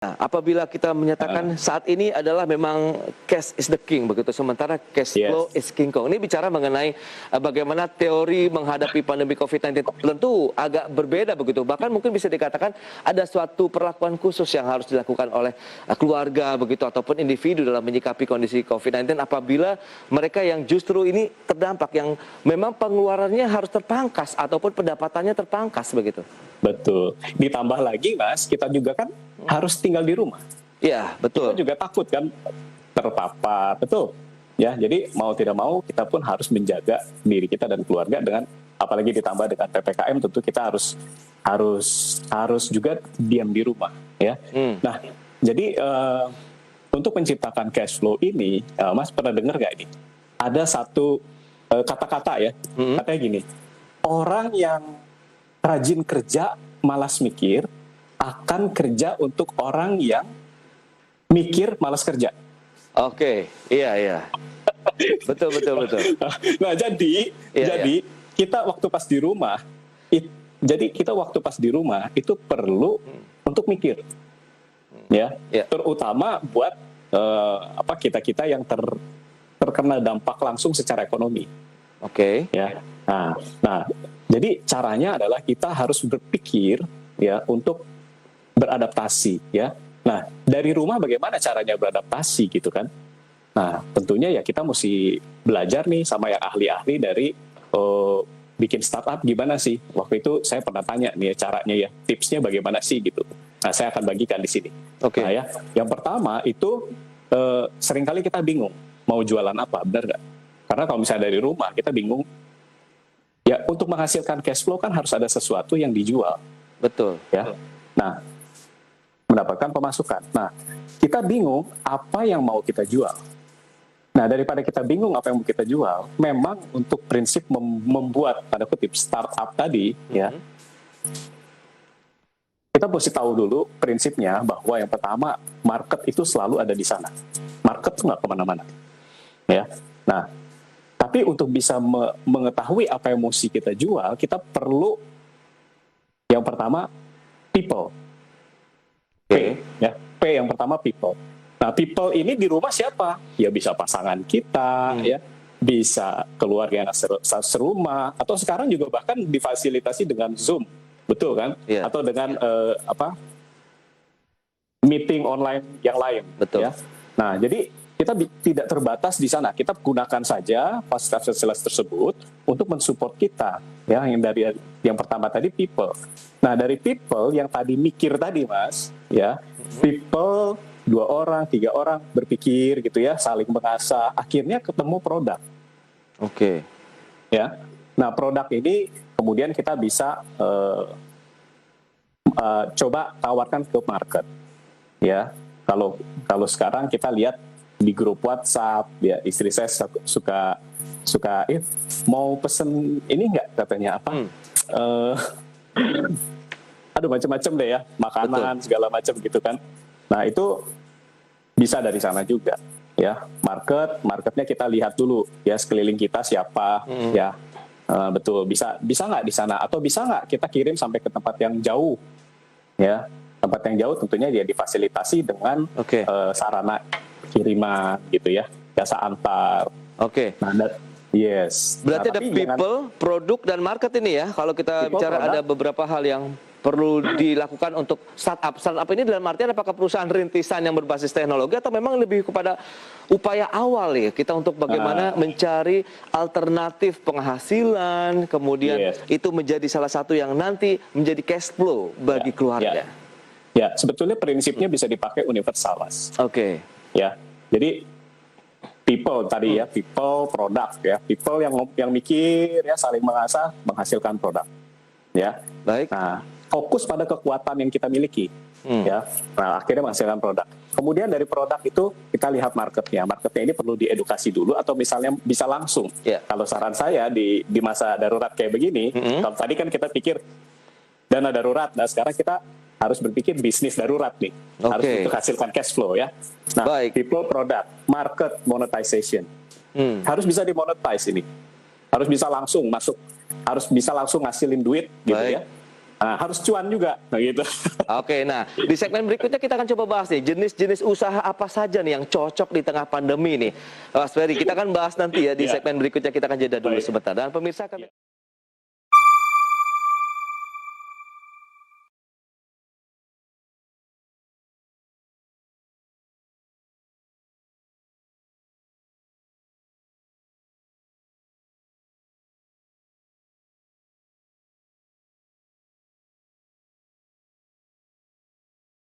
Nah, apabila kita menyatakan saat ini adalah memang cash is the king begitu, sementara cash flow is king kong. Ini bicara mengenai bagaimana teori menghadapi pandemi COVID-19 tentu agak berbeda begitu. Bahkan mungkin bisa dikatakan ada suatu perlakuan khusus yang harus dilakukan oleh keluarga begitu ataupun individu dalam menyikapi kondisi COVID-19 apabila mereka yang justru ini terdampak yang memang pengeluarannya harus terpangkas ataupun pendapatannya terpangkas begitu. Betul. Ditambah lagi, Mas, kita juga kan harus tinggal di rumah. Iya, betul. Kita juga takut kan terpapar, betul. Ya, jadi mau tidak mau kita pun harus menjaga diri kita dan keluarga dengan apalagi ditambah dengan PPKM tentu kita harus juga diam di rumah, ya. Nah, jadi untuk menciptakan cash flow ini, Mas pernah dengar nggak ini? Ada satu kata-kata ya, katanya gini, orang yang rajin kerja, malas mikir, akan kerja untuk orang yang mikir, malas kerja. Oke, iya. Betul. Nah, jadi kita waktu pas di rumah, itu perlu untuk mikir, ya, terutama buat kita yang terkena dampak langsung secara ekonomi. Oke. Ya. Nah, jadi caranya adalah kita harus berpikir ya untuk beradaptasi ya. Nah, dari rumah bagaimana caranya beradaptasi gitu kan? Nah, tentunya ya kita mesti belajar nih sama yang ahli-ahli dari bikin startup gimana sih. Waktu itu saya pernah tanya nih ya, caranya ya, tipsnya bagaimana sih gitu. Nah, saya akan bagikan di sini. Oke. Nah, ya, yang pertama itu seringkali kita bingung mau jualan apa, benar nggak? Karena kalau misalnya dari rumah kita bingung. Ya, untuk menghasilkan cash flow kan harus ada sesuatu yang dijual. Betul. Ya. Nah, mendapatkan pemasukan. Nah, kita bingung apa yang mau kita jual. Nah, daripada kita bingung apa yang mau kita jual, memang untuk prinsip membuat pada kutip startup tadi, ya, kita mesti tahu dulu prinsipnya bahwa yang pertama market itu selalu ada di sana. Market itu nggak kemana-mana. Ya. Nah, tapi untuk bisa mengetahui apa yang mesti kita jual, kita perlu yang pertama people. P, ya. P yang pertama people. Nah, people ini di rumah siapa? Ya bisa pasangan kita, ya, bisa keluarga yang serumah, atau sekarang juga bahkan difasilitasi dengan Zoom, betul kan? Yeah. Atau dengan meeting online yang lain. Betul. Ya. Nah, jadi kita tidak terbatas di sana. Kita gunakan saja fasilitas tersebut untuk mensupport kita. Ya, yang pertama tadi people. Nah, dari people yang tadi mikir tadi, Mas, ya, people 2 orang, 3 orang berpikir gitu ya, saling mengasah, akhirnya ketemu produk. Oke. Ya. Nah, produk ini kemudian kita bisa coba tawarkan ke market. Ya. Kalau sekarang kita lihat di grup WhatsApp, ya istri saya suka mau pesen ini nggak katanya apa? Aduh macam-macam deh ya, makanan. Betul. Segala macam gitu kan. Nah itu bisa dari sana juga, ya marketnya kita lihat dulu ya sekeliling kita siapa, ya betul bisa nggak di sana atau bisa nggak kita kirim sampai ke tempat yang jauh, ya tempat yang jauh tentunya dia difasilitasi dengan sarana kiriman gitu ya, jasa antar. Oke. Nah, yes. Berarti ada people, produk dan market ini ya. Kalau kita bicara produk, ada beberapa hal yang perlu dilakukan untuk startup. Startup ini dalam artian apakah perusahaan rintisan yang berbasis teknologi atau memang lebih kepada upaya awal ya kita untuk bagaimana mencari alternatif penghasilan, kemudian itu menjadi salah satu yang nanti menjadi cash flow bagi keluarga. Ya, sebetulnya prinsipnya bisa dipakai universal, Mas. Oke. Ya, jadi people tadi ya, people, produk ya, people yang mikir ya, saling mengasah, menghasilkan produk, ya. Baik. Nah, fokus pada kekuatan yang kita miliki, ya. Nah, akhirnya menghasilkan produk. Kemudian dari produk itu kita lihat marketnya. Marketnya ini perlu diedukasi dulu atau misalnya bisa langsung. Kalau saran saya di masa darurat kayak begini, kalau tadi kan kita pikir dana darurat, nah sekarang kita harus berpikir bisnis darurat nih, harus untuk hasilkan cash flow ya. Nah, people, product, market, monetization, harus bisa dimonetize ini, harus bisa langsung masuk, harus bisa langsung ngasilin duit gitu ya. Nah, harus cuan juga, nah gitu. Oke, nah di segmen berikutnya kita akan coba bahas nih jenis-jenis usaha apa saja nih yang cocok di tengah pandemi nih. Mas Ferry, kita akan bahas nanti ya di segmen berikutnya, kita akan jeda dulu Baik. sebentar. Dan pemirsa kami